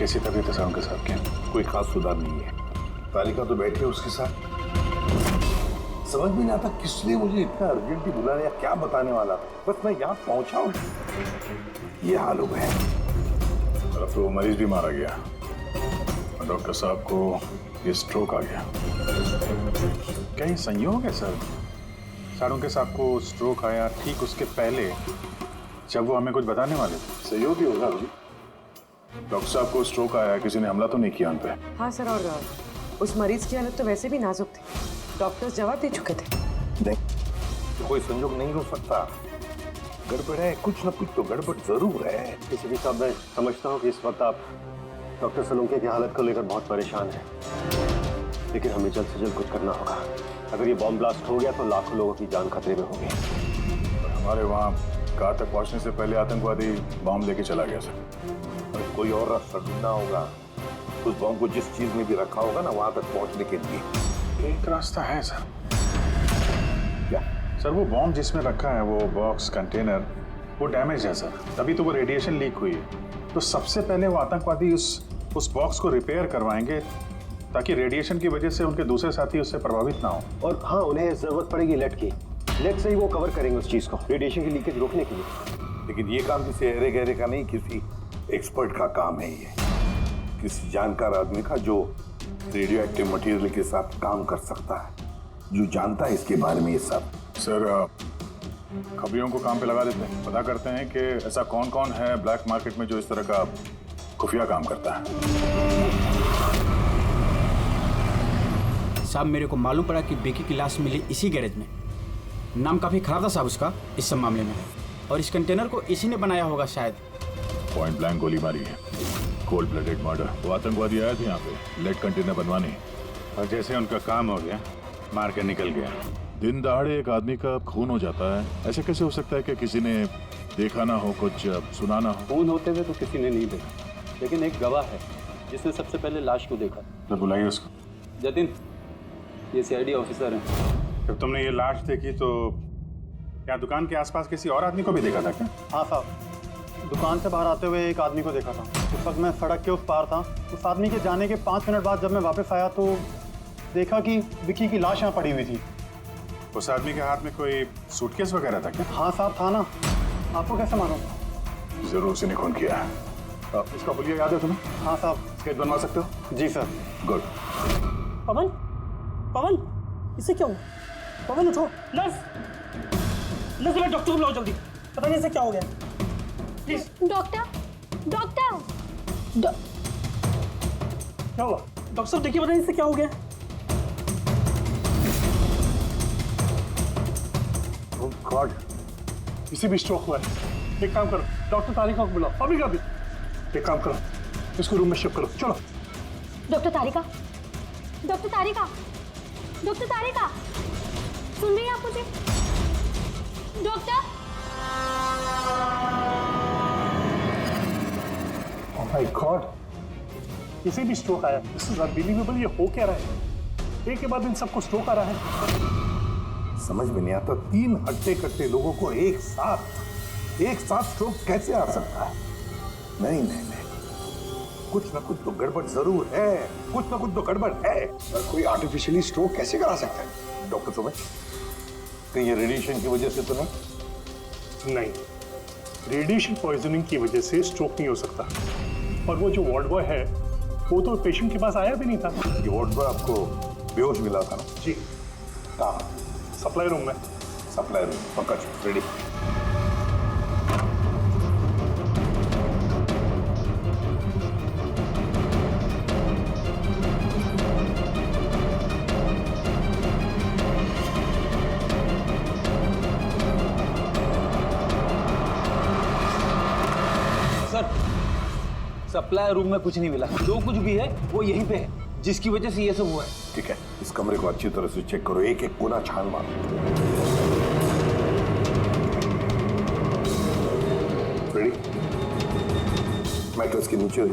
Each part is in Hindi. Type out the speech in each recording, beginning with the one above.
कैसी तबीयत है सर उनके साथ की? कोई खास सुधार नहीं है। तारिका तो बैठी है उसके साथ। समझ में नहीं आता किस लिए मुझे इतना अर्जेंटली बुलाने या क्या बताने वाला था। बस मैं यहाँ पहुंचा हूँ, ये हाल हो गया। अब तो मरीज भी मारा गया और डॉक्टर साहब को ये स्ट्रोक आ गया। क्या ये संयोग है सर? साड़ों साहब को स्ट्रोक आया ठीक उसके पहले जब वो हमें कुछ बताने वाले थे। सहयोग ही होगा अभी। डॉक्टर साहब को स्ट्रोक आया, किसी ने हमला तो नहीं किया उन पे? हाँ सर, और उस मरीज की हालत तो वैसे भी नाजुक थी, डॉक्टर्स जवाब दे चुके थे। नहीं, कोई संयोग नहीं हो सकता। गड़बड़ है, कुछ ना कुछ तो गड़बड़ जरूर है। किसी भी साहब, मैं समझता हूँ कि इस वक्त आप डॉक्टर सलूंके की हालत को लेकर बहुत परेशान हैं, लेकिन हमें जल्द से जल्द कुछ करना होगा। अगर ये बॉम्ब ब्लास्ट हो गया तो लाखों लोगों की जान खतरे में होगी। और हमारे वहाँ कार तक पहुँचने से पहले आतंकवादी बॉम्ब लेके चला गया सर। और कोई और रास्ता ढूंढना होगा। उस बॉम्ब को जिस चीज में भी रखा होगा ना, वहां तक पहुंचने के लिए एक रास्ता है सर। क्या सर? वो बॉम्ब जिसमें रखा है, वो बॉक्स कंटेनर, वो डैमेज है सर, तभी तो वो रेडिएशन लीक हुई है। तो सबसे पहले वो आतंकवादी उस बॉक्स को रिपेयर करवाएंगे ताकि रेडिएशन की वजह से उनके दूसरे साथी उससे प्रभावित ना हो। और हाँ, उन्हें जरूरत पड़ेगी लेड की। लेड से ही वो कवर करेंगे उस चीज को, रेडिएशन की लीकेज रोकने के लिए। लेकिन ये काम किसी अहरे गहरे का नहीं, किसी एक्सपर्ट का काम है। ये किसी जानकार आदमी का जो रेडियो एक्टिव मटेरियल के साथ काम कर सकता है, जो जानता है इसके बारे में ये सब। सर खबरियों को काम पे लगा देते हैं, पता करते हैं कि ऐसा कौन कौन है ब्लैक मार्केट में जो इस तरह का खुफिया काम करता है। साहब, मेरे को मालूम पड़ा कि बेकी की लाश मिली इसी गैरेज में। नाम काफी खराब था साहब उसका इस सब मामले में, और इस कंटेनर को इसी ने बनाया होगा शायद। पॉइंट ब्लैंक गोली मारी है, कोल्ड ब्लडेड मर्डर। वो आतंकवादी आए थे यहाँ पे लेड कंटेनर बनवाने, और जैसे उनका काम हो गया मार के निकल गया। दिन दहाड़े एक आदमी का खून हो जाता है, ऐसे कैसे हो सकता है कि किसी ने देखा ना हो, कुछ सुना ना हो? खून होते हुए तो किसी ने नहीं देखा, लेकिन एक गवाह है जिसने सबसे पहले लाश को देखा। तो बुलाइए उसको। जतिन, ये सीआईडी ऑफिसर हैं। जब तुमने ये लाश देखी तो क्या दुकान के आसपास किसी और आदमी को भी देखा था क्या? हाँ साहब, दुकान से बाहर आते हुए एक आदमी को देखा था। उस वक्त मैं सड़क के उस पार था। उस आदमी के जाने के 5 मिनट बाद जब मैं वापस आया तो देखा कि विकी की लाश यहाँ पड़ी हुई थी। उस आदमी के हाथ में कोई सूटकेस वगैरह था क्या? हाँ साहब, था ना। आपको कैसे मालूम? जरूर उसी ने खून किया है। इसका हुलिया याद है तुम्हें? हाँ साहब। स्केच बनवा सकते हो? जी सर। गुड। पवन, पवन, इसे क्या हुआ? पवन उठो। नर्स, नर्स, डॉक्टर को बुलाओ जल्दी। पता नहीं इसे क्या हो गया। प्लीज। Doctor, doctor. क्या हुआ? डॉक्टर साहब देखिए, पता नहीं इसे क्या हो गया। ओह गॉड, इसे भी स्ट्रोक हुआ है। एक काम करो, डॉक्टर तारिका को बुलाओ अभी का भी। एक काम करो, इसको रूम में शिफ्ट करो। चलो। डॉक्टर तारिका, डॉक्टर तारिका, डॉक्टर तारिका, सुन रही हैं आप मुझे? डॉक्टर। ओह माय गॉड, इसे भी स्ट्रोक आया। This is unbelievable. ये हो क्या रहा है? एक के बाद इन सबको स्ट्रोक आ रहा है। समझ में नहीं आता, 3 हट्टे कट्टे लोगों को एक साथ स्ट्रोक कैसे आ सकता है? नहीं नहीं नहीं, कुछ ना कुछ तो गड़बड़ जरूर है, कुछ ना कुछ तो गड़बड़ है। सर, कोई आर्टिफिशियली स्ट्रोक कैसे करा सकता है? डॉक्टर समझ, कहीं ये रेडिएशन की वजह से तो नहीं? नहीं, रेडिएशन पॉइजनिंग की वजह से स्ट्रोक नहीं हो सकता। और वो जो वार्ड बॉय है वो तो पेशेंट के पास आया भी नहीं था। ये वार्ड बॉय आपको बेहोश मिला था ना? जी। कहाँ? सप्लाई रूम में। सप्लाई रूम, पक्का रेडी। सर, सप्लाई रूम में कुछ नहीं मिला। जो कुछ भी है वो यहीं पे है, जिसकी वजह से ये सब हुआ है। ठीक है, इस कमरे को अच्छी तरह से चेक करो, एक एक कोना छान मारो। रेडी? मैट्रेस के नीचे हो।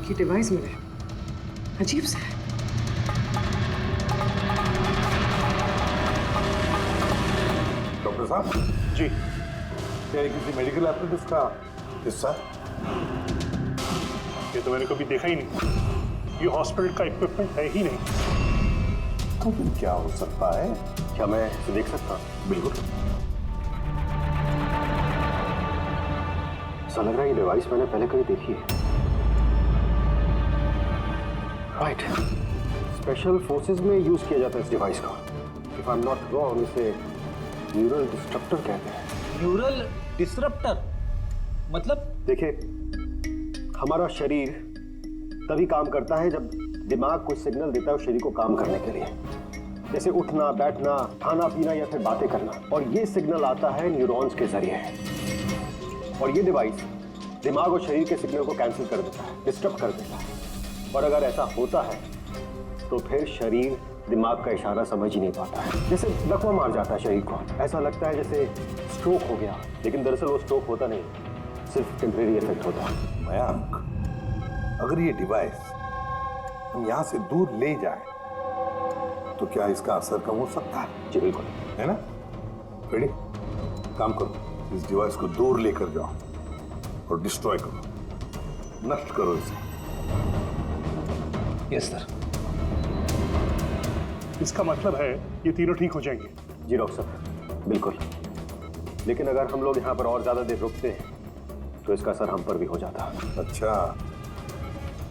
ये डिवाइस मिले, अजीब सा है। साहब। जी। क्या ये किसी मेडिकल एप्रेंटिस का हिस्सा? ये तो मैंने कभी देखा ही नहीं। ये हॉस्पिटल का इक्विपमेंट है ही नहीं। तो फिर क्या हो सकता है? क्या मैं इसे देख सकता हूँ? बिल्कुल। ऐसा लग रहा है ये डिवाइस मैंने पहले कहीं देखी है। राइट, स्पेशल फोर्सेस में यूज किया जाता है इस डिवाइस को। If I am not wrong, इसे न्यूरल डिस्ट्रप्टर कहते हैं। न्यूरल डिसरप्टर मतलब? देखिए, हमारा शरीर तभी काम करता है जब दिमाग कुछ सिग्नल देता है उस शरीर को काम करने के लिए, जैसे उठना, बैठना, खाना पीना या फिर बातें करना। और ये सिग्नल आता है न्यूरॉन्स के जरिए, और ये डिवाइस दिमाग और शरीर के सिग्नल को कैंसिल कर देता है, डिस्टर्ब कर देता है। और अगर ऐसा होता है तो फिर शरीर दिमाग का इशारा समझ ही नहीं पाता है, जैसे लकवा मार जाता है शरीर को। ऐसा लगता है जैसे स्ट्रोक हो गया, लेकिन दरअसल वो स्ट्रोक होता नहीं, सिर्फ टेम्परेरी इफेक्ट होता है। मयंक, अगर ये डिवाइस हम यहाँ से दूर ले जाए तो क्या इसका असर कम हो सकता है? जी बिल्कुल। है ना? रेडी? काम करो, इस डिवाइस को दूर लेकर जाओ और डिस्ट्रॉय करो, नष्ट करो इसे। Yes sir. इसका मतलब है ये तीनों ठीक हो जाएंगे? जी डॉक्टर साहब, बिल्कुल। लेकिन अगर हम लोग यहाँ पर और ज्यादा देर रुकते हैं तो इसका असर हम पर भी हो जाता है। अच्छा,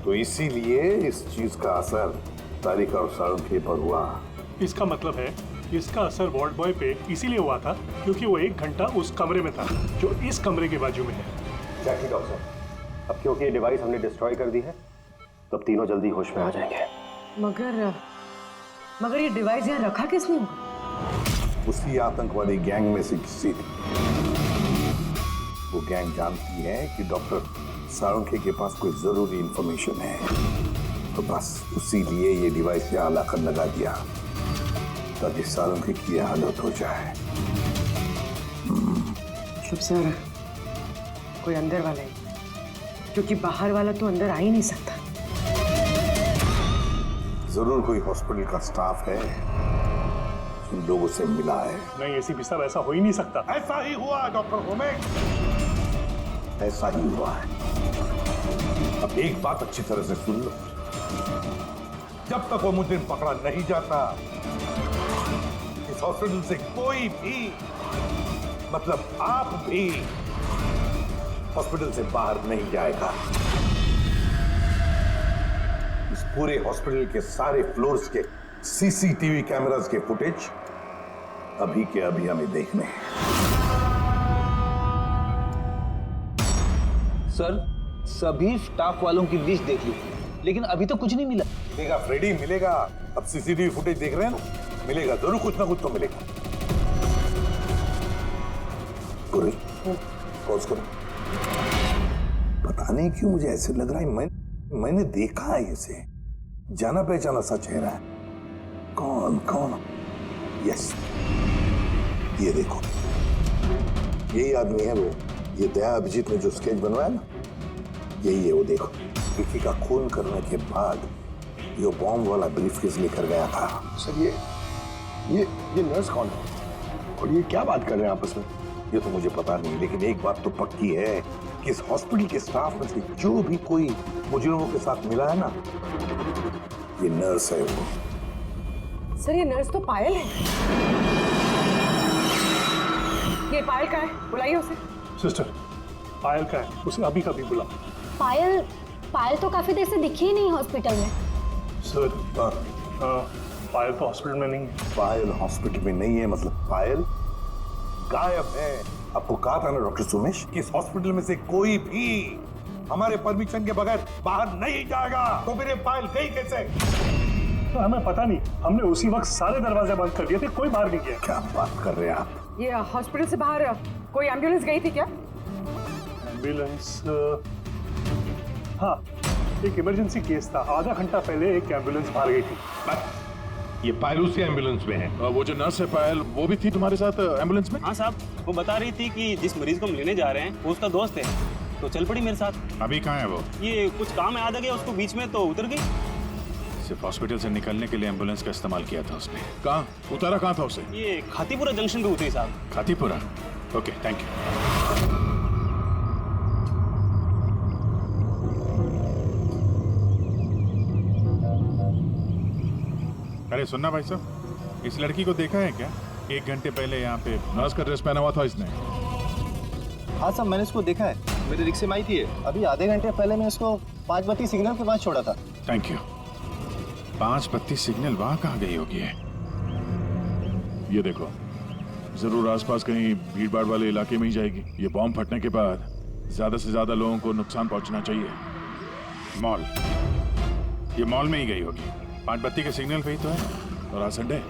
तो इसीलिए इस चीज का असर तारिका और साळुंखे पर हुआ। इसका मतलब है इसका असर वार्ड बॉय पे इसीलिए हुआ था क्योंकि वो 1 घंटा उस कमरे में था जो इस कमरे के बाजू में है। एग्जैक्टली डॉक्टर साहब। अब क्योंकि ये डिवाइस हमने डिस्ट्रॉय कर दी है तो अब तीनों जल्दी होश में आ जाएंगे। मगर ये डिवाइस यहाँ रखा किसने होगा? उसी आतंकवादी गैंग में से किसी ने। वो गैंग जानती है कि डॉक्टर साळुंखे के पास कोई जरूरी इंफॉर्मेशन है, तो बस उसी लिए ये डिवाइस यहाँ लाकर लगा दिया ताकि साळुंखे की हालत हो जाए। शुभ सर, कोई अंदर वाला है, क्योंकि बाहर वाला तो अंदर आ ही नहीं सकता। जरूर कोई हॉस्पिटल का स्टाफ है जिन लोगों से मिला है। नहीं एसीपी साहब, ऐसा हो ही नहीं सकता। ऐसा ही हुआ डॉक्टर होमेक, ऐसा ही हुआ है। अब एक बात अच्छी तरह से सुन लो, जब तक वो मुजरिम पकड़ा नहीं जाता इस हॉस्पिटल से कोई भी, मतलब आप भी, हॉस्पिटल से बाहर नहीं जाएगा। इस पूरे हॉस्पिटल के सारे फ्लोर्स के सीसीटीवी कैमरास के फुटेज अभी के अभी हमें देखने हैं। सर, सभी स्टाफ वालों की लिस्ट देख ली, लेकिन अभी तो कुछ नहीं मिला। मिलेगा फ्रेडी, मिलेगा। अब सीसीटीवी फुटेज देख रहे हैं ना, मिलेगा जरूर, कुछ ना कुछ तो मिलेगा। पूरी पॉज करो। पता नहीं क्यों मुझे ऐसे लग रहा है मैंने देखा है इसे, जाना पहचाना सा चेहरा है। कौन कौन? यस, ये देखो, यही आदमी है वो। ये दया अभिजीत ने जो स्केच बनवाया ना, यही है वो। देखो, विकी का खून करने के बाद ये बॉम्ब वाला ब्रीफकेस लेकर गया था। सर ये नर्स कौन है और ये क्या बात कर रहे हैं आपस में? ये तो मुझे पता नहीं, लेकिन एक बात तो पक्की है कि इस हॉस्पिटल के स्टाफ में से जो भी कोई मुजरिमों के साथ मिला है ना, ये नर्स है वो। सर, ये नर्स तो पायल है। ये पायल का है, बुलाइए उसे। सिस्टर, पायल का है, उसे अभी कभी बुला। पायल तो काफी देर से दिखी ही नहीं हॉस्पिटल में। सर, पायल तो हॉस्पिटल में नहीं है। पायल हॉस्पिटल में नहीं है मतलब पायल गायब है। आपको कहा था ना डॉक्टर सुमेश कि इस हॉस्पिटल में से कोई भी हमारे परमिशन के बगैर बाहर नहीं जाएगा। तो फिर ये पायल गई कैसे? तो हमें पता नहीं, हमने उसी वक्त सारे दरवाजे बंद कर दिए थे, कोई बाहर नहीं गया। क्या बात कर रहे हैं आप? ये हॉस्पिटल से बाहर कोई एम्बुलेंस गई थी क्या? एम्बुलेंस? हाँ, एक इमरजेंसी केस था। आधा घंटा पहले एक एम्बुलेंस बाहर गई थी। ये पायल उसी एम्बुलेंस में है। वो जो नर्स है पायल, वो भी थी तुम्हारे साथ एम्बुलेंस में? हाँ साहब, वो बता रही थी कि जिस मरीज को हम लेने जा रहे हैं वो उसका दोस्त है, तो चल पड़ी मेरे साथ। अभी कहाँ है वो? ये कुछ काम याद आ गया उसको बीच में, तो उतर गई। सिर्फ हॉस्पिटल से निकलने के लिए एम्बुलेंस का इस्तेमाल किया था उसने। कहाँ उतारा, कहाँ था उसे? ये खातीपुरा जंक्शन पे उतरी साहब। खातीपुरा? Okay, thank you. अरे सुनना भाई साहब, इस लड़की को देखा है क्या? 1 घंटे पहले यहाँ पे नर्स का ड्रेस पहना हुआ था इसने। हाँ साहब, मैंने इसको देखा है, मेरे रिक्शे में आई थी। अभी आधे घंटे पहले मैं इसको 5 बत्ती सिग्नल के पास छोड़ा था। Thank you. 5 बत्ती सिग्नल वहां कहाँ गई होगी? ये देखो, जरूर आसपास कहीं भीड़ भाड़ वाले इलाके में ही जाएगी। ये बॉम्ब फटने के बाद ज्यादा से ज्यादा लोगों को नुकसान पहुंचना चाहिए। मॉल, ये मॉल में ही गई होगी। 5 बत्ती के सिग्नल पे ही तो है, और आज संडे।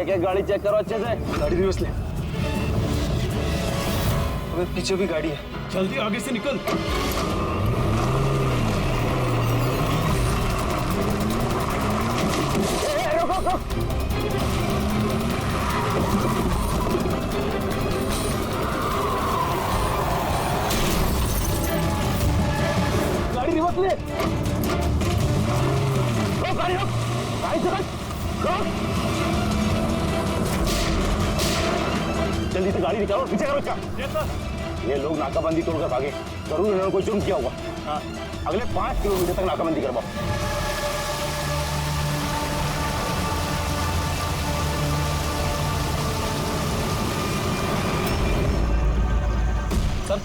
एक गाड़ी चेक करो अच्छे से। गाड़ी रिवर्स ले। अबे पीछे भी गाड़ी है, जल्दी आगे से निकल। गाड़ी रिवर्स ले। गाड़ी रोक, गाड़ी से रोक। जल्दी से गाड़ी निकालो, पीछे करो इसका। ये लोग नाकाबंदी तोड़कर भागे, जरूर इन्होंने कोई जुर्म किया होगा। अगले 5 किलोमीटर तक नाकाबंदी करवाओ। सर,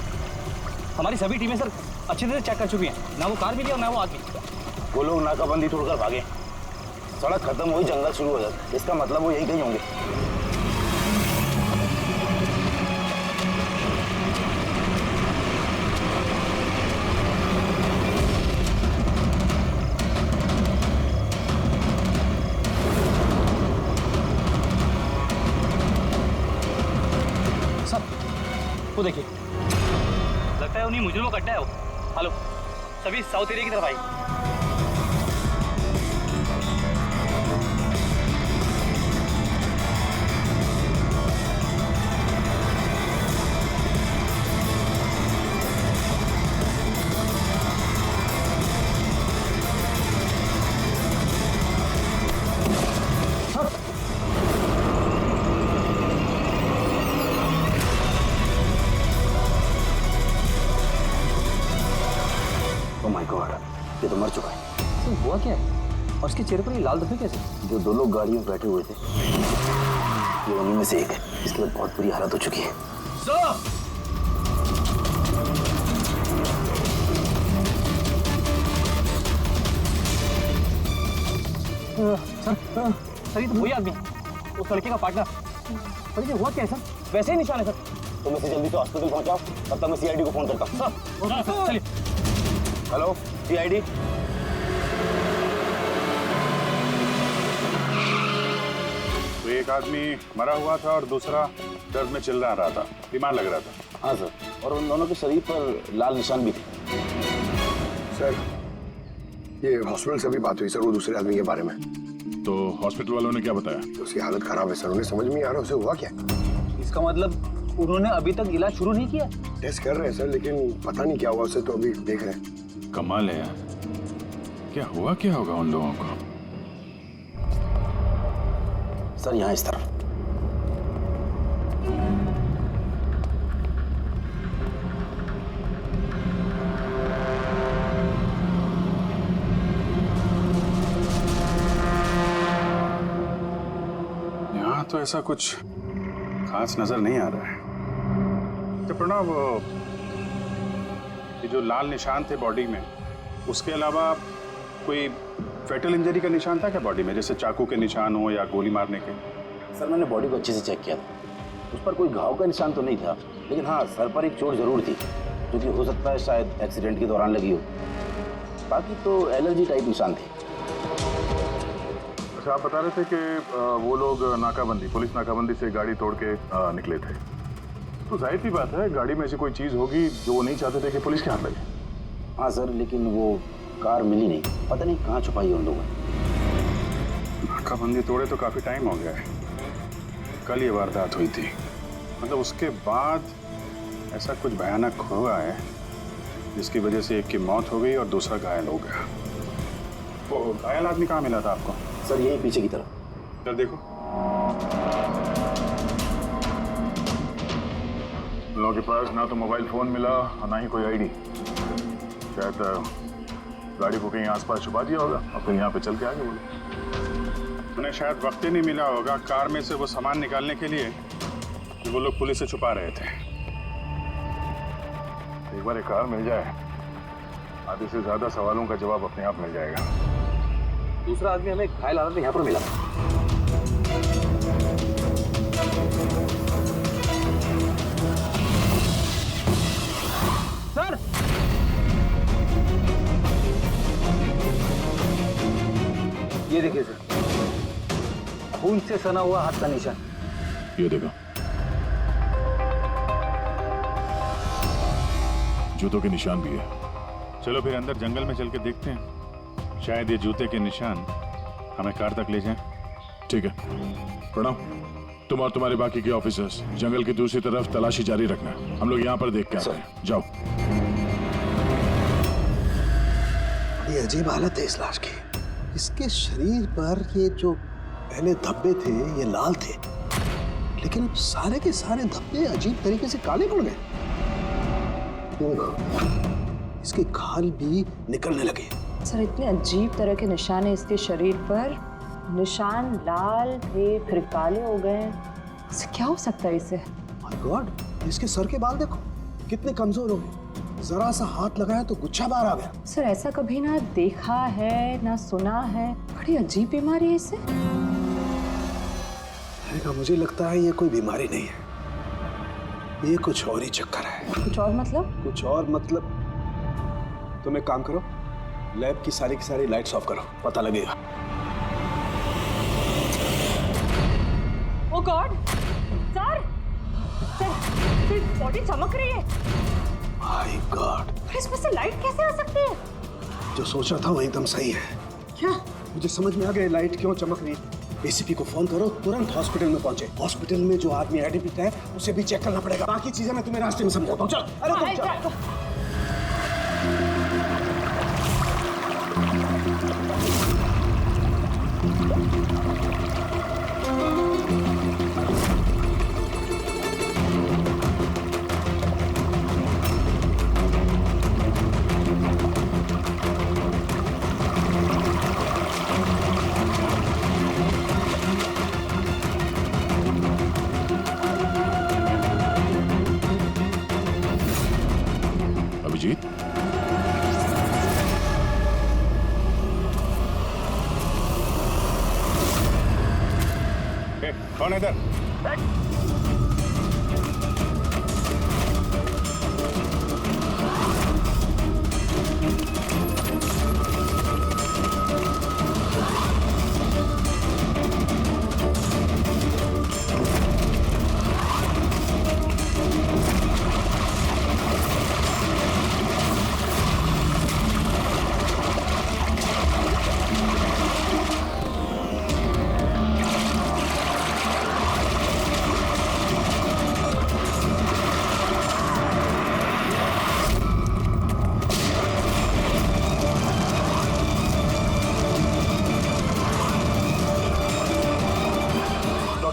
हमारी सभी टीमें सर अच्छी तरह चेक कर चुकी हैं, ना वो कार मिली और ना वो आदमी। वो लोग नाकाबंदी तोड़कर भागे, सड़क खत्म हुई, जंगल शुरू हो जाता, इसका मतलब वो यही कहीं होंगे। वो देखिए, लगता है उन्हीं मुजरिमों का अड्डा है वो। हेलो, सभी साउथ एरिया की तरफ आई। ये तो मर चुका है। तो हुआ क्या है? और उसके चेहरे पर ये लाल धब्बे कैसे? जो 2 लोग गाड़ी में बैठे हुए थे, ये उन्हीं में से एक है। इसके बाद बहुत बुरी हालत हो चुकी है। सर, ये तो वही आदमी, उस लड़के का पार्टनर। पर ये हुआ क्या है सर? वैसे ही निशान है सर। तुम इसे जल्दी से हॉस्पिटल पहुंचाओ, तब तक मैं सीआईडी को फोन करता हूँ। सर, चलिए। Hello CID. तो एक आदमी मरा हुआ था और दूसरा दर्द में चिल्ला रहा था, बीमार लग रहा था। हाँ सर, और उन दोनों के शरीर पर लाल निशान भी थे। सर, ये हॉस्पिटल से भी बात हुई सर वो दूसरे आदमी के बारे में। तो हॉस्पिटल वालों ने क्या बताया? तो उसकी हालत खराब है सर, उन्हें समझ में नहीं आ रहा उसे हुआ क्या। इसका मतलब उन्होंने अभी तक इलाज शुरू नहीं किया? टेस्ट कर रहे हैं सर, लेकिन पता नहीं क्या हुआ उसे, तो अभी देख रहे हैं। कमाल है यार, क्या हुआ क्या होगा उन लोगों को? सर यहाँ इस तरफ। यहाँ तो ऐसा कुछ खास नजर नहीं आ रहा है। तो प्रणव, ये जो लाल निशान थे बॉडी में, उसके अलावा कोई फेटल इंजरी का निशान था क्या बॉडी में, जैसे चाकू के निशान हो या गोली मारने के? सर मैंने बॉडी को अच्छे से चेक किया था, उस पर कोई घाव का निशान तो नहीं था, लेकिन हाँ सर पर एक चोट जरूर थी, जो कि हो सकता है शायद एक्सीडेंट के दौरान लगी हो। बाकी तो एलर्जी टाइप निशान थे। अच्छा, आप बता रहे थे कि वो लोग नाकाबंदी, पुलिस नाकाबंदी से गाड़ी तोड़ के निकले थे। तो जाहिर सी बात है, गाड़ी में ऐसी कोई चीज़ होगी जो वो नहीं चाहते थे कि पुलिस के हाथ लगे। हाँ सर, लेकिन वो कार मिली नहीं, पता नहीं कहाँ छुपाई उन लोगों ने। नाकाबंदी तोड़े तो काफ़ी टाइम हो गया है। कल ये वारदात हुई थी, मतलब उसके बाद ऐसा कुछ भयानक हुआ है जिसकी वजह से एक की मौत हो गई और दूसरा घायल हो गया। वो घायल आदमी कहाँ मिला था आपको? सर यही पीछे की तरफ। सर देखो, लोगों के पास ना तो मोबाइल फोन मिला और ना ही कोई आईडी। शायद गाड़ी को कहीं आसपास छुपा दिया होगा और फिर यहाँ पे चल के आगे बोले। उन्हें शायद वक्त ही नहीं मिला होगा कार में से वो सामान निकालने के लिए कि वो लोग पुलिस से छुपा रहे थे। एक बार एक कार मिल जाए, आधे से ज्यादा सवालों का जवाब अपने आप मिल जाएगा। दूसरा आदमी हमें घायल हालत में यहाँ पर मिला। सर ये देखिए सर, खून से सना हुआ हाथ का निशान। ये देखो, जूतों के निशान भी है। चलो फिर अंदर जंगल में चल के देखते हैं, शायद ये जूते के निशान हमें कार तक ले जाएं। ठीक है, प्रणव, तुम और तुम्हारे बाकी के ऑफिसर्स जंगल की दूसरी तरफ तलाशी जारी रखना। हम लोग यहाँ पर देख के आते हैं। जाओ। ये अजीब हालत है इस लाश की। इसके शरीर पर ये जो पहले धब्बे थे ये लाल थे, लेकिन अब सारे के सारे धब्बे अजीब तरीके से काले पड़ गए। इसके खाल भी निकलने लगे। सर इतने अजीब तरह के निशान है इसके शरीर पर। निशान लाल थे फिर काले हो गए। इससे क्या हो सकता है इसे? माय गॉड, इसके सर के बाल देखो कितने कमजोर हो गए। जरा सा हाथ लगाया तो गुच्छा बाहर आ गया। सर ऐसा कभी ना देखा है ना सुना है। बड़ी अजीब बीमारी है इसे। मुझे लगता है ये कोई बीमारी नहीं है, ये कुछ और ही चक्कर है। कुछ और मतलब? कुछ और मतलब तुम एक काम करो, लैब की सारी लाइट्स ऑफ करो, पता लगेगा। ओह गॉड, सर बॉडी चमक रही है। माय गॉड, इसमें से लाइट कैसे आ सकती है? जो सोचा था वो एकदम सही है। क्या? मुझे समझ में आ गया लाइट क्यों चमक रही है। एसीपी को फोन करो, तुरंत हॉस्पिटल में पहुंचे। हॉस्पिटल में जो आदमी एडमिट है उसे भी चेक करना पड़ेगा। बाकी चीजें मैं तुम्हें रास्ते में समझाता हूं। चल, अरे तुम चल। अभिजीत, कौन है इधर?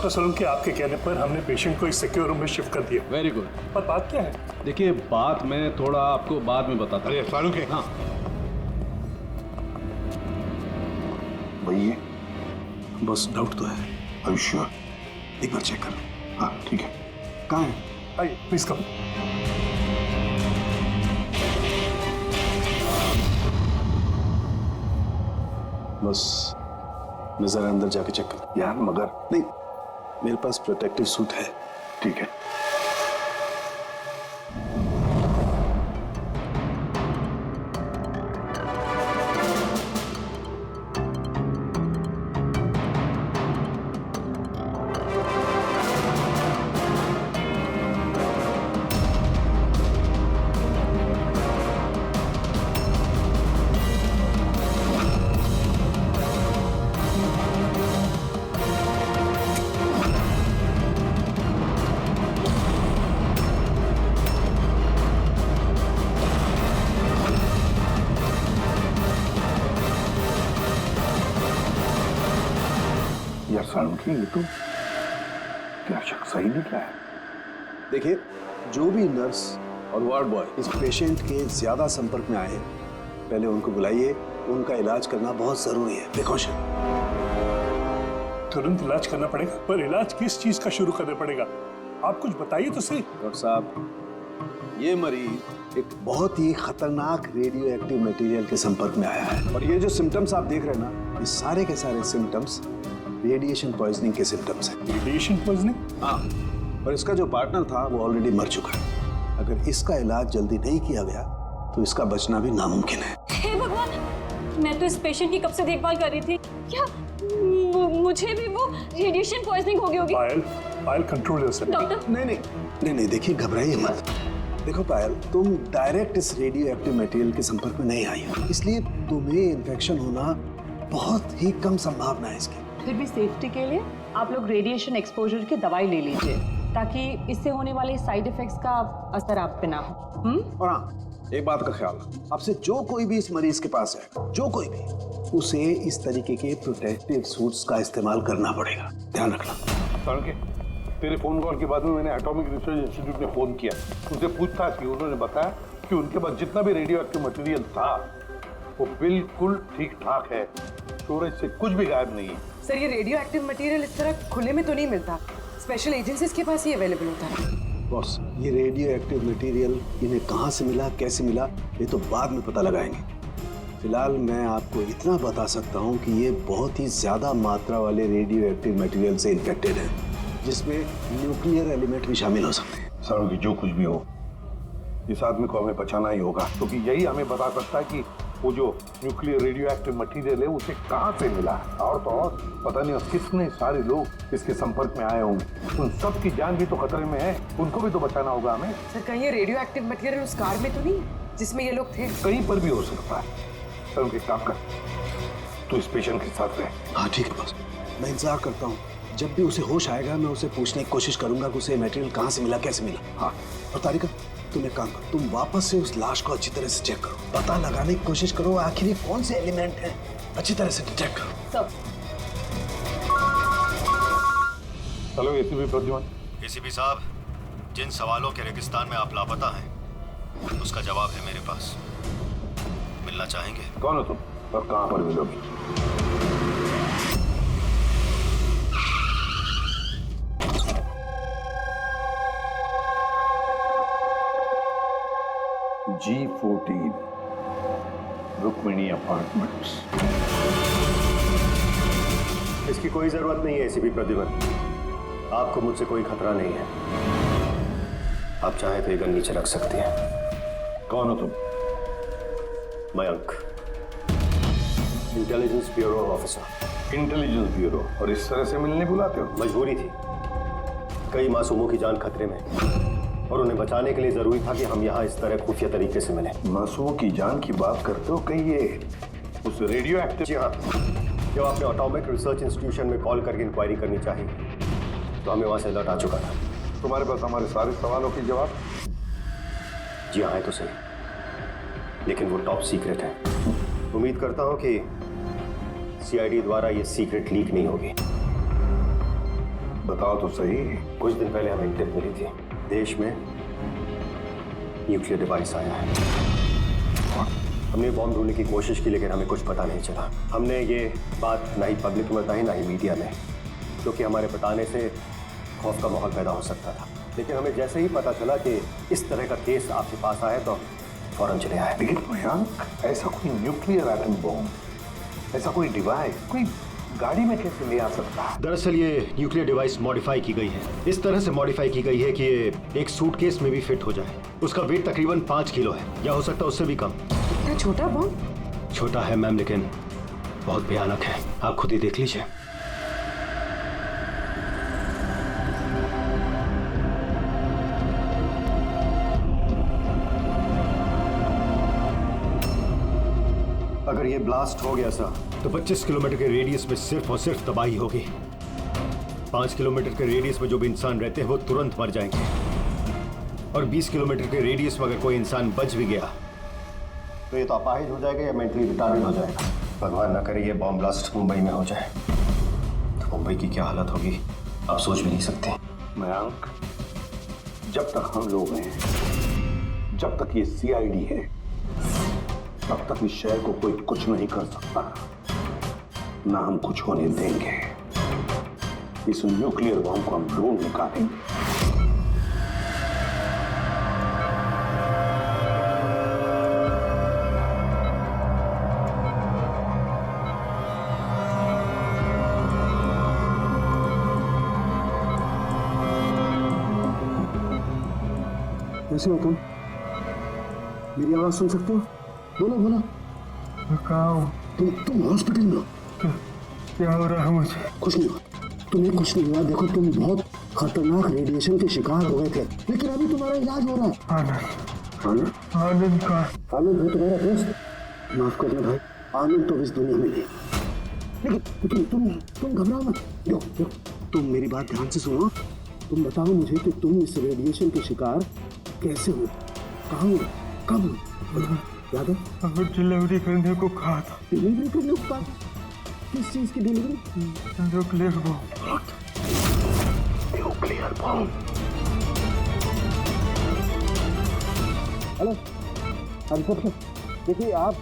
सोलंकी, आपके कहने पर हमने पेशेंट को इस सिक्योर रूम में शिफ्ट कर दिया। Very good. पर बात क्या है? देखिए, बात मैं थोड़ा आपको बाद में बताता हूँ। सोलंकी, हाँ भैया, बस डाउट तो है। Are you sure? एक बार चेक करो। हाँ ठीक है। कहाँ है? आइए प्लीज कम। बस मैं जरा अंदर जाके चेक कर। यार मगर नहीं, मेरे पास प्रोटेक्टिव सूट है। ठीक है। सालुंखी, ये तो क्या शक सही निकला है? देखिए, जो भी नर्स और वार्ड बॉय इस पेशेंट के ज्यादा संपर्क में आए हैं, पहले उनको बुलाइए। उनका इलाज करना बहुत जरूरी है, प्रिकॉशन। तुरंत इलाज करना पड़ेगा, पर इलाज किस चीज का शुरू करना पड़ेगा? आप कुछ बताइए तो सही। डॉक्टर साहब, ये मरीज एक बहुत ही खतरनाक रेडियो एक्टिव मटेरियल के संपर्क में आया है, और ये जो सिम्टम्स आप देख रहे हैं ना, ये सारे के सारे सिम्टम्स रेडिएशन पॉइजनिंग के सिम्टम्स हैं। Radiation poisoning? हाँ, और इसका जो पार्टनर था वो ऑलरेडी मर चुका है। अगर इसका इलाज जल्दी नहीं किया गया तो इसका बचना भी नामुमकिन है। हे भगवान, मैं तो इस पेशेंट की कब से देखभाल कर रही थी। क्या मुझे भी वो रेडिएशन पॉइजनिंग हो गई होगी? पायल कंट्रोल योरसेल्फ। डॉक्टर नहीं, देखिए घबराइए मत। देखो पायल, तुम डायरेक्ट इस रेडियो एक्टिव मटेरियल के संपर्क में नहीं आई हो, इसलिए तुम्हें इन्फेक्शन होना बहुत ही कम संभावना है इसकी। फिर भी सेफ्टी के लिए आप लोग रेडिएशन एक्सपोजर की दवाई ले लीजिए, ताकि इससे होने वाले साइड इफेक्ट्स का असर आप पे ना हो। और हाँ, एक बात का ख्याल, आपसे जो कोई भी इस मरीज के पास है, जो कोई भी, उसे इस तरीके के प्रोटेक्टिव सूट्स का इस्तेमाल करना पड़ेगा, ध्यान रखना। तेरे फोन कॉल के बाद में मैंने एटॉमिक रिसर्च इंस्टीट्यूट में फोन किया, उनसे पूछताछ की। उन्होंने बताया कि उनके पास जितना भी रेडियो एक्टिव मटेरियल था वो बिल्कुल ठीक ठाक है, स्टोरेज से कुछ भी गायब नहीं है। सर, ये रेडियो एक्टिव मटेरियल इस तरह खुले में तो नहीं मिलता, स्पेशल एजेंसीज के पास ही अवेलेबल होता है। बॉस, ये रेडियो एक्टिव मटेरियल इन्हें कहाँ से मिला, कैसे मिला, ये तो बाद में पता लगाएंगे। फिलहाल मैं आपको इतना बता सकता हूँ कि ये बहुत ही ज्यादा मात्रा वाले रेडियो एक्टिव मटेरियल से इन्फेक्टेड है, जिसमें न्यूक्लियर एलिमेंट भी शामिल हो सकते हैं। सालों की जो कुछ भी हो, इस आदमी को हमें बचाना ही होगा, क्योंकि यही हमें बता सकता है कि वो जो न्यूक्लियर रेडियो एक्टिव मटेरियल है उसे कहाँ से मिला है। और तो और पता नहीं कितने सारे लोग इसके संपर्क में आए होंगे, उन सब की जान भी तो खतरे में है, उनको भी तो बचाना होगा हमें। सर, कहीं ये रेडियो एक्टिव मटेरियल उस कार में तो नहीं जिसमें ये लोग थे? कहीं पर भी हो सकता है। सर, उनके काम कर, तो इस पेशेंट के साथ रहे। हाँ ठीक है बॉस, मैं इंतजार करता हूँ। जब भी उसे होश आएगा मैं उसे पूछने की कोशिश करूंगा कि उसे मटेरियल कहाँ से मिला, कैसे मिला। हाँ, और तारिका, तुम एक काम करो, तुम वापस से उस लाश को अच्छी तरह से चेक करो, पता लगाने की कोशिश करो आखिर कौन से एलिमेंट हैं, अच्छी तरह से डिटेक्ट करो। सब हेलो एसीपी प्रद्युमन। एसीपी साहब, जिन सवालों के रेगिस्तान में आप लापता हैं उसका जवाब है मेरे पास। मिलना चाहेंगे? कौन हो तुम और कहाँ पर मिलोगी? G14 Rukmini apartments. इसकी कोई जरूरत नहीं है एसीपी प्रद्युमन, आपको मुझसे कोई खतरा नहीं है। आप चाहे तो ये गन नीचे रख सकते हैं। कौन हो तुम? Mayank, intelligence bureau officer. Intelligence bureau? और इस तरह से मिलने बुलाते हो? मजबूरी थी, कई मासूमों की जान खतरे में, और उन्हें बचाने के लिए जरूरी था कि हम यहाँ इस तरह खुफिया तरीके से मिले। मासूमों की जान की बात करते हो? कहीं ये उस रेडियो एक्टिव? जी हाँ, जब आपने एटॉमिक रिसर्च इंस्टीट्यूशन में कॉल करके इंक्वायरी करनी चाहिए तो हमें वहां से अलर्ट आ चुका था। तुम्हारे पास हमारे सारे सवालों के जवाब? जी हाँ, है तो सही, लेकिन वो टॉप सीक्रेट है। उम्मीद करता हूँ कि सीआईडी द्वारा ये सीक्रेट लीक नहीं होगी। बताओ तो सही। कुछ दिन पहले हमें टिप मिली थी, देश में न्यूक्लियर डिवाइस आया है। हमने बॉम्ब ढूंढने की कोशिश की, लेकिन हमें कुछ पता नहीं चला। हमने ये बात ना ही पब्लिक में बताई, ना ही मीडिया में, क्योंकि हमारे बताने से खौफ का माहौल पैदा हो सकता था। लेकिन हमें जैसे ही पता चला कि इस तरह का केस आपके पास आया तो फौरन चले आए। लेकिन मयंक, ऐसा कोई न्यूक्लियर एटम बॉम्ब, ऐसा कोई डिवाइस कोई गाड़ी में कैसे ले आ सकता है? दरअसल ये न्यूक्लियर डिवाइस मॉडिफाई की गई है, इस तरह से मॉडिफाई की गई है कि ये एक सूटकेस में भी फिट हो जाए। उसका वेट तकरीबन 5 किलो है, या हो सकता है उससे भी कम। इतना छोटा बॉम्ब? छोटा है मैम, लेकिन बहुत भयानक है, आप खुद ही देख लीजिए। अगर ये ब्लास्ट हो गया सर, तो 25 किलोमीटर के रेडियस में सिर्फ और सिर्फ तबाही होगी। 5 किलोमीटर के रेडियस में जो भी इंसान रहते हैं वो तुरंत मर जाएंगे, और 20 किलोमीटर के रेडियस में अगर कोई इंसान बच भी गया तो ये तो अपाहिज हो जाएगा या मेंटली रिटार्डेड हो जाएगा। भगवान ना करे ये बॉम्ब ब्लास्ट मुंबई में हो जाए तो मुंबई की क्या हालत होगी आप सोच भी नहीं सकते। मयांक, जब तक हम लोग हैं, जब तक ये सीआईडी है, तब तक इस शहर को कोई कुछ नहीं कर सकता, ना हम कुछ होने देंगे। इस न्यूक्लियर बॉम्ब को हम ढूंढ निकालेंगे। कैसे हो तुम? मेरी आवाज सुन सकते हो? बोलो बोलो। कहाँ हो? तुम हॉस्पिटल में हो। क्या हो रहा है मुझे? कुछ नहीं हुआ, तुम्हें कुछ नहीं हुआ। देखो तुम बहुत खतरनाक रेडिएशन के शिकार हो गए थे, लेकिन अभी तुम्हारा इलाज हो रहा है। आनंद, आनंद का? आनंद है तुम्हारा दोस्त। माफ करना भाई, आनंद तो इस दुनिया में नहीं। लेकिन तुम घबराओ मत। देखो तुम मेरी बात ध्यान से सुनो। तुम बताओ मुझे कि तुम इस रेडिएशन के शिकार कैसे हुए, कहाँ हुए, कब हुए? याद है? डिलीवरी करने को कहा था। डिलीवरी करने को कहा? किस चीज की delivery? Nuclear bomb. Nuclear bomb. Hello reception, देखिए आप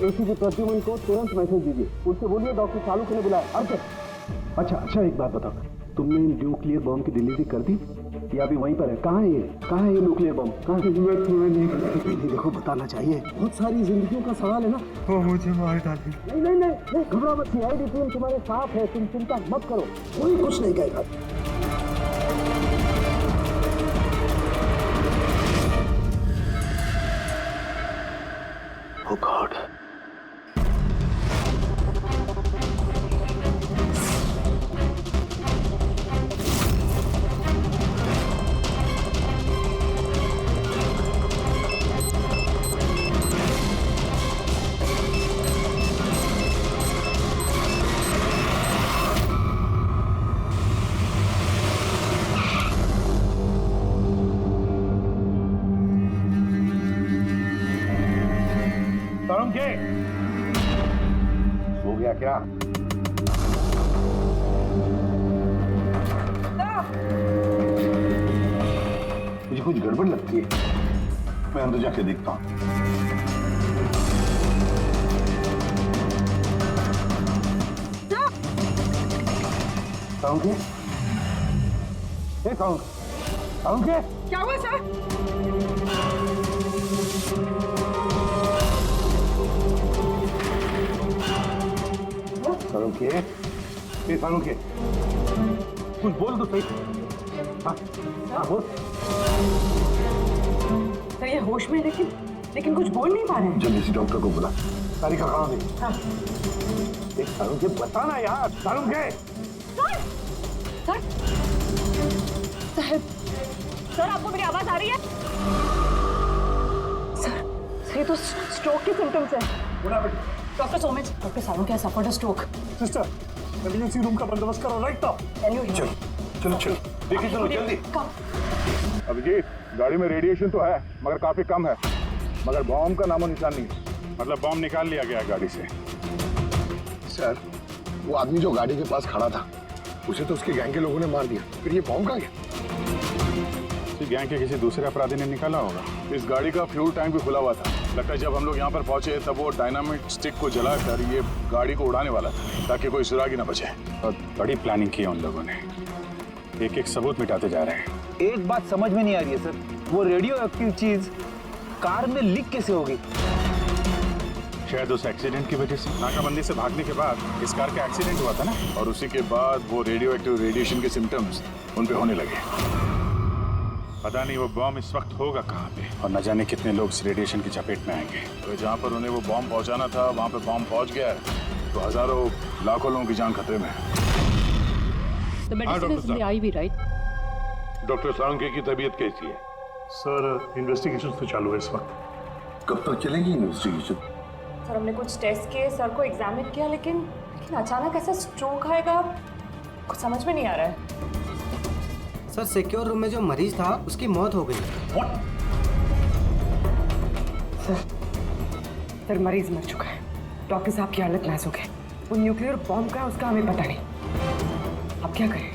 एसीपी प्रद्युमन को तुरंत मैसेज दीजिए। उनसे बोलिए डॉक्टर सालू ने बुलाया। अच्छा एक बात बताओ, तुमने न्यूक्लियर बॉम्ब की डिलीवरी कर दी या अभी वहीं पर है? कहाँ है ये न्यूक्लियर बॉम्ब? कहाँ है? नहीं, देखो बताना चाहिए, बहुत सारी जिंदगियों का सवाल है ना। वो मुझे मार डालेगी। नहीं, घबरा मत। सीआईडी टीम तुम्हारे साथ है, तुम चिंता मत करो, कोई कुछ नहीं कहेगा। Oh God. सो गया क्या? मुझे कुछ गड़बड़ लगती है, मैं अंदर जाके देखता हूँ। क्या हुआ सर? सालुंखे, कुछ बोल दो सही। हाँ बोल। सर ये होश में, लेकिन कुछ बोल नहीं पा रहे हैं। जल्दी से डॉक्टर को बुला। तारिका कहाँ है? हाँ। एक सालुंखे बताना यार, सालुंखे। सर आपको मेरी आवाज आ रही है? सर ये तो स्ट्रोक के सिम्टम्स है। डॉक्टर सोमेश, डॉक्टर सालू क्या suffered stroke. Sister, emergency room का बंदोबस्त करो राइट नाउ। चलो देखिए, चलो जल्दी। अभिजीत, गाड़ी में रेडिएशन तो है मगर काफी कम है, मगर बॉम्ब का नामो निशान नहीं। मतलब बॉम्ब निकाल लिया गया गाड़ी से। सर, वो आदमी जो गाड़ी के पास खड़ा था, उसे तो उसके गैंग के लोगों ने मार दिया, फिर ये बॉम्ब कहाँ गया? गैंग के किसी दूसरे अपराधी ने निकाला होगा। इस गाड़ी का फ्यूल टैंक भी खुला हुआ था। लगता है जब हम लोग यहाँ पर पहुंचे तब वो डायनामिट स्टिक को जलाकर ये गाड़ी को उड़ाने वाला था ताकि कोई सुरागी ना बचे। और बड़ी प्लानिंग की है उन लोगों ने, एक एक सबूत मिटाते जा रहे हैं। एक बात समझ में नहीं आ रही है सर, वो रेडियो एक्टिव चीज कार में लीक कैसे होगी? शायद उस एक्सीडेंट की वजह से। नाकाबंदी से भागने के बाद इस कार का एक्सीडेंट हुआ था ना, और उसी के बाद वो रेडियो एक्टिव रेडिएशन के सिम्टम्स उन पे होने लगे। पता नहीं वो बॉम्ब इस वक्त होगा कहाँ पे, और न जाने कितने लोग इस रेडिएशन की चपेट में आएंगे। तो जहाँ पर उन्हें वो बॉम्ब पहुँचाना था वहाँ पे बॉम्ब पहुँच गया है, तो हजारों लाखों लोगों की जान खतरे में है। डॉक्टर सालुंखे की तबीयत कैसी है? सर, इन्वेस्टिगेशन तो चालू है इस वक्त। कब तक चलेगी इन्वेस्टिगेशन? सर हमने कुछ टेस्ट किए, सर को एग्जामिन किया, लेकिन अचानक ऐसा स्ट्रोक आएगा कुछ समझ में नहीं आ रहा है। सर सिक्योर रूम में जो मरीज था उसकी मौत हो गई। सर मरीज मर चुका है, डॉक्टर साहब की हालत नाजुक है। वो न्यूक्लियर बॉम्ब का उसका हमें पता नहीं। अब क्या करें?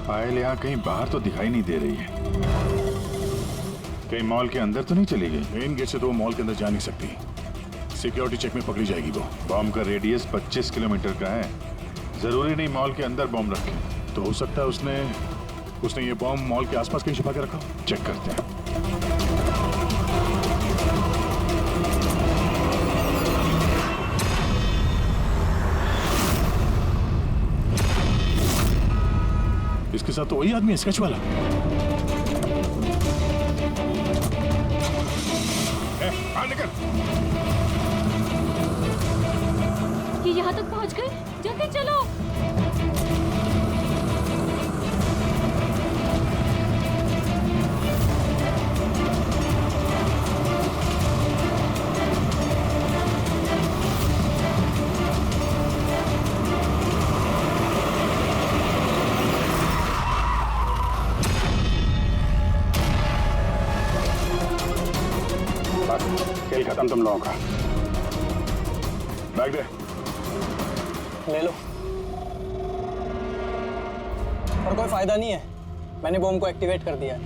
पायल यहाँ कहीं बाहर तो दिखाई नहीं दे रही है। कहीं मॉल के अंदर तो नहीं चली गई? मेन गेट से तो वो मॉल के अंदर जा नहीं सकती। सिक्योरिटी चेक में पकड़ी जाएगी वो। बॉम्ब का रेडियस 25 किलोमीटर का है। जरूरी नहीं मॉल के अंदर बॉम्ब रखे। तो हो सकता है उसने ये बॉम्ब मॉल के आसपास कहीं छुपा के रखा। चेक करते हैं। इसके साथ तो वही आदमी है, स्केच वाला। निकल। ये यहाँ तक पहुँच गए, जल्दी चलो। खेल खत्म तुम लोगों का। बैग दे। ले लो। और कोई फायदा नहीं है, मैंने बॉम्ब को एक्टिवेट कर दिया है।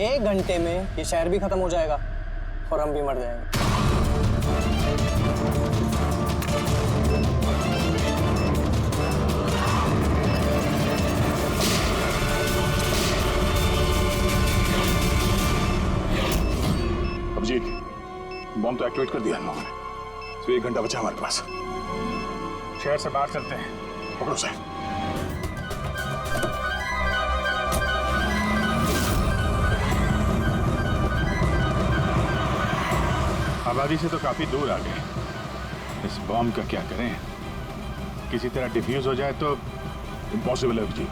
1 घंटे में ये शहर भी खत्म हो जाएगा और हम भी मर जाएंगे। अभिजीत, बॉम्ब तो एक्टिवेट कर दिया हम लोगों ने। तो 1 घंटा बचा हमारे पास। शहर से बाहर चलते हैं। पकड़ो सर। आबादी से तो काफी दूर आ गए। इस बॉम्ब का क्या करें? किसी तरह डिफ्यूज हो जाए तो इम्पॉसिबल है अभिजीत।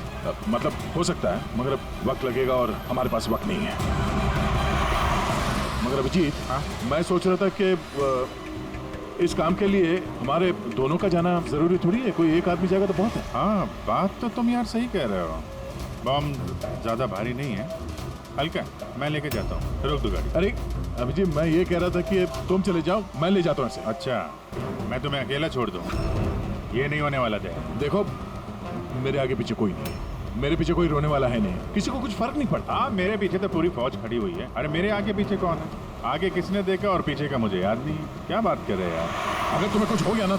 मतलब हो सकता है मगर वक्त लगेगा और हमारे पास वक्त नहीं है। मगर अभिजीत, मैं सोच रहा था कि इस काम के लिए हमारे दोनों का जाना जरूरी थोड़ी है। कोई एक आदमी जाएगा तो बहुत है। हाँ, बात तो तुम यार सही कह रहे हो। बॉम्ब ज्यादा भारी नहीं है, हल्का। मैं लेके जाता हूँ। रोक दो गाड़ी। अरे अभिजीत, मैं ये कह रहा था कि तुम चले जाओ, मैं ले जाता हूँ ऐसे। अच्छा, मैं तुम्हें अकेला छोड़ दूँ? ये नहीं होने वाला था। देखो, मेरे आगे पीछे कोई नहीं है। मेरे पीछे कोई रोने वाला है नहीं। किसी को कुछ फर्क नहीं पड़ता। हाँ, मेरे पीछे तो पूरी फौज खड़ी हुई है। अरे मेरे आगे पीछे कौन है? आगे किसने देखा और पीछे का मुझे याद नहीं। क्या बात कर रहे हैं यार? अगर तुम्हें कुछ हो गया ना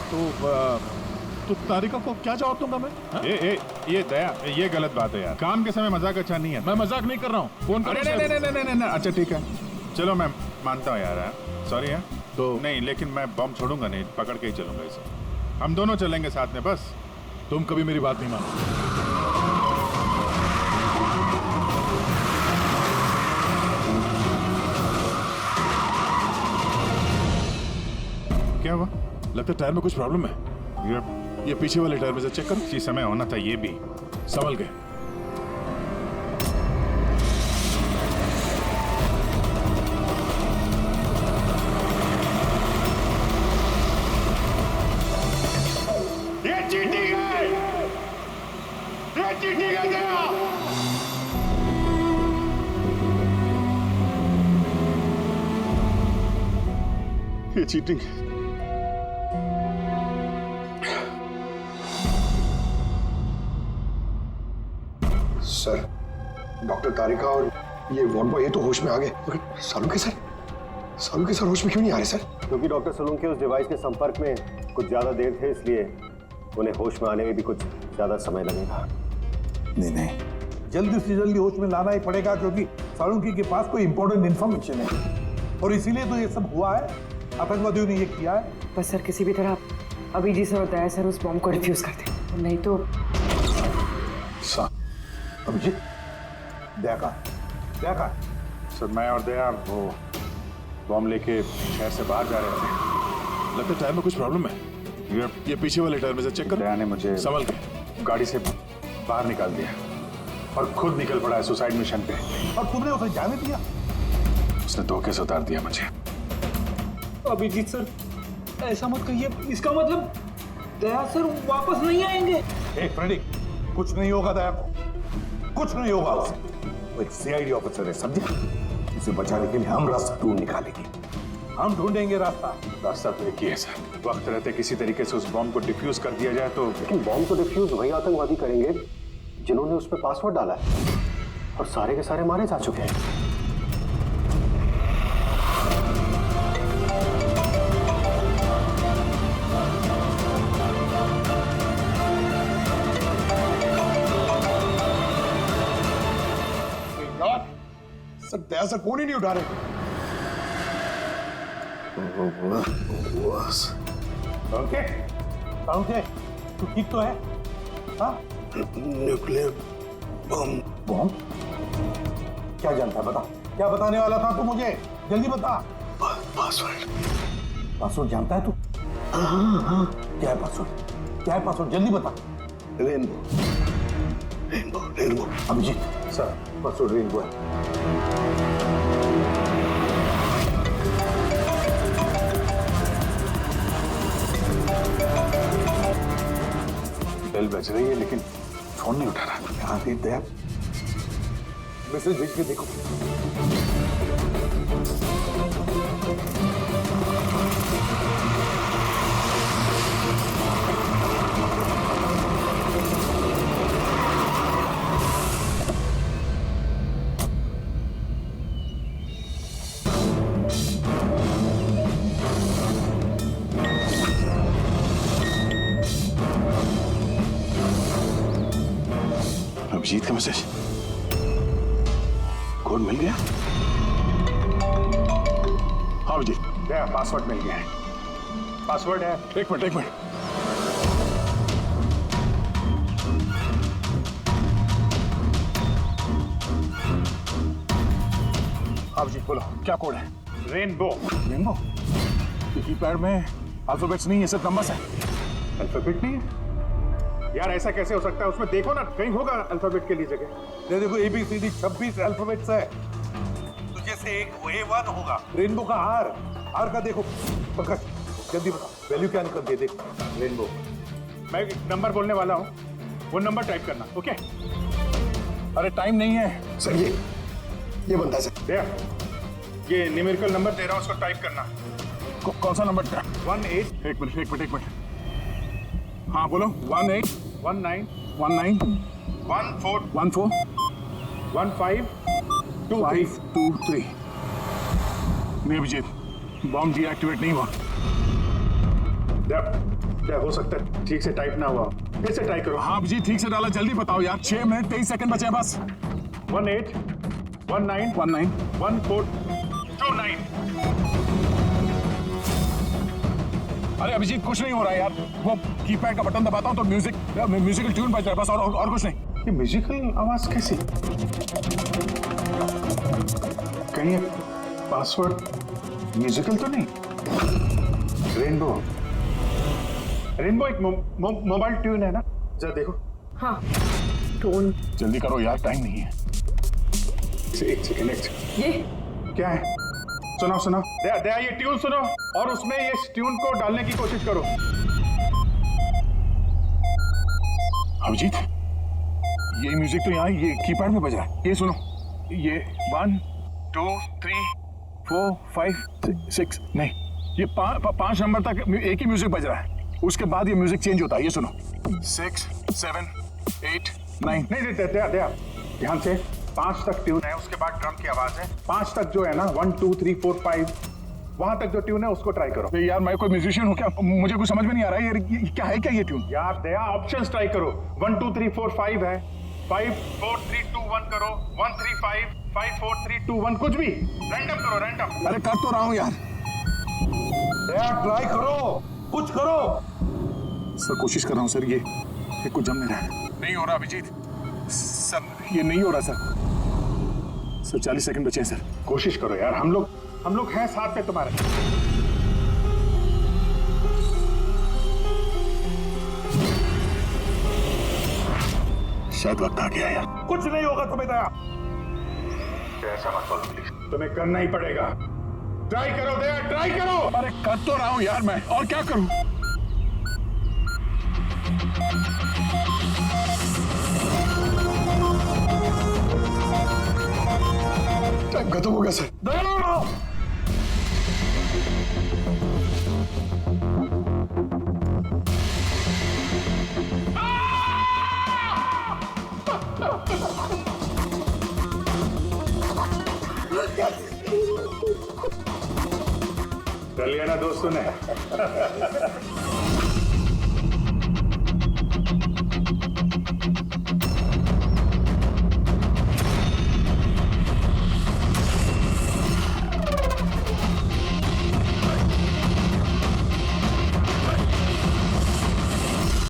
तो तारिका को क्या जवाब दूंगा मैं? ये दया, ये गलत बात है यार। काम के समय मजाक अच्छा नहीं है। मैं मजाक नहीं कर रहा हूँ। फोन करो। नहीं, अच्छा ठीक है, चलो मैं मानता हूँ यार। सॉरी है तो नहीं, लेकिन मैं बम छोड़ूंगा नहीं, पकड़ के ही चलूंगा इसे। हम दोनों चलेंगे साथ में। बस तुम कभी मेरी बात नहीं मानो। क्या हुआ? लगता है टायर में कुछ प्रॉब्लम है। ये पीछे वाले टायर में से चेक करो। इसी समय होना था। ये भी संभल गए। ये चीटिंग है। ये चीटिंग है। ये चीटिंग है। सर, डॉक्टर तारिका और ये वार्ड बॉय ये तो होश में आ गए, मगर सालुंके सर होश में क्यों नहीं आ रहे सर? क्योंकि डॉक्टर सालुंके उस डिवाइस के संपर्क में कुछ ज्यादा देर थे, इसलिए उन्हें होश में आने में भी कुछ ज्यादा समय लगेगा। नहीं, जल्दी से जल्दी होश में लाना ही पड़ेगा, क्योंकि सालुंके के पास कोई इंपॉर्टेंट इंफॉर्मेशन है और इसीलिए तो ये सब हुआ है। आतंकवादियों ने ये किया है। बस सर, किसी भी तरह अभिजीत सर और दया सर उस बॉम्ब को डिफ्यूज कर दें, नहीं तो। अभिजीत, दया का सर, मैं और दया वो बॉम्ब लेके शहर से बाहर जा रहे थे। लगता है टायर में कुछ प्रॉब्लम है। ये पीछे वाले टायर में से चेक कर। दया ने मुझे संभल के गाड़ी से बाहर निकाल दिया और खुद निकल पड़ा है सुसाइड मिशन पे। और तुमने उसे जाने दिया? उसने धोखे से उतार दिया मुझे। अभिजीत सर, ऐसा मत कहिए। इसका मतलब दया सर वापस नहीं आएंगे। फ्रेडी, कुछ नहीं होगा दया को, कुछ नहीं होगा उसे। वो एक सीआईडी ऑफिसर है, समझे? उसे बचाने के लिए हम रास्ता ढूंढ निकालेंगे। हम ढूंढेंगे रास्ता। रास्ता तो एक ही है सर, वक्त रहते किसी तरीके से उस बॉम्ब को डिफ्यूज कर दिया जाए तो। लेकिन बॉम्ब तो डिफ्यूज वही आतंकवादी करेंगे जिन्होंने उस पर पासवर्ड डाला है, और सारे के सारे मारे जा चुके हैं। सर दया सर फोन ही नहीं उठा रहे। ओके तू ठीक तो है? हाँ न्यूक्लियर बम। बम? क्या जानता है बता, क्या बताने वाला था तू मुझे, जल्दी बता। पासवर्ड जानता है तू? हाँ। क्या है पासवर्ड, क्या है पासवर्ड, जल्दी बता। Rainbow rainbow rainbow. Abhijeet sir password rainbow है। बेल बज रही है लेकिन फोन नहीं उठा रहा। यहाँ पे दया मैसेज भेज के देखो। अभिजीत का मैसेज, कोड मिल गया? हाँ अभिजीत, गया, पासवर्ड मिल गया है। पासवर्ड है, एक मिनट। अभिजीत बोलो क्या कोड है? रेनबो। रेनबो? कीपैड में अल्फाबेट्स नहीं है, सिर्फ नंबर्स है। अल्फाबेट नहीं है यार, ऐसा कैसे हो सकता है? उसमें देखो ना, कहीं होगा अल्फाबेट के लिए जगह। देखो ABCD 26 अल्फाबेट्स है, तो जैसे एक A1 होगा। रेनबो का आर का देखो पंकज, जल्दी बता वैल्यू क्या निकलती है, देख रेनबो। मैं एक नंबर बोलने वाला हूँ, वो नंबर टाइप करना, ओके? अरे टाइम नहीं है सर, ये बनता है सर। ये न्यूमेरिकल नंबर दे रहा हूँ, उसको टाइप करना। कौन सा नंबर? 18। एक मिनट। हाँ बोलो। 18 19 14 15 523। नहीं अभिजीत, बॉम्ब डीएक्टिवेट नहीं हुआ। क्या हो सकता है ठीक से टाइप ना हुआ? फिर से टाइप करो। हाँ अभिजीत ठीक से डाला, जल्दी बताओ यार, 6 मिनट 23 सेकंड बचे हैं बस। 18 19 1429। अरे अभिजीत कुछ नहीं हो रहा है यार, वो कीपैड का बटन दबाता हूँ तो म्यूजिकल ट्यून बज रहा है बस, और कुछ नहीं। ये म्यूजिकल आवाज कैसी? कहीं पासवर्ड म्यूजिकल तो नहीं? रेनबो एक मोबाइल ट्यून है ना, जरा देखो। हाँ टोन। जल्दी करो यार, टाइम नहीं है। एक सेकंड। ये क्या है? सुनो दया ये ट्यून सुनो, और उसमें ये ट्यून को डालने की कोशिश करो। अभिजीत ये म्यूजिक तो यहाँ ये कीपैड में बज रहा है, ये सुनो। ये 1 2 3 4 5 6 नहीं, ये 5 नंबर तक एक ही म्यूजिक बज रहा है, उसके बाद ये म्यूजिक चेंज होता है। ये सुनो 6 7 8 9। नहीं दया ध्यान से, 5 तक ट्यून है, उसके बाद ड्रम की आवाज है। 5 तक जो है ना, 1 2 3 4 5, वहां तक जो ट्यून है उसको ट्राई करो। यार मैं कोई म्यूजिशियन हूँ क्या? मुझे कुछ समझ में नहीं आ रहा है ये क्या है, क्या ये ट्यून? यार दया ऑप्शंस ट्राई करो। 1 2 3 4 5 है, 5 4 3 2 1 करो, 1 3 5 5 4 3 2 1, कुछ भी रैंडम करो, रैंडम। अरे कर तो रहा हूँ यार। दया ट्राई करो, कुछ करो। सर कोशिश कर रहा हूँ सर, ये कुछ जम नहीं रहा है। नहीं हो रहा अभिजीत सर, ये नहीं हो रहा सर। 40 सेकंड बचे हैं सर, कोशिश करो यार, हम लोग हैं साथ में तुम्हारे। शायद वक्त आ गया यार। कुछ नहीं होगा तुम्हें दया। ऐसा मत बोलो प्लीज, तुम्हें करना ही पड़ेगा। ट्राई करो दया, ट्राई करो। अरे कर तो रहा हूं यार मैं, और क्या करूं? टाइम खत्म हो गया सर। कर लिया ना दोस्तों ने।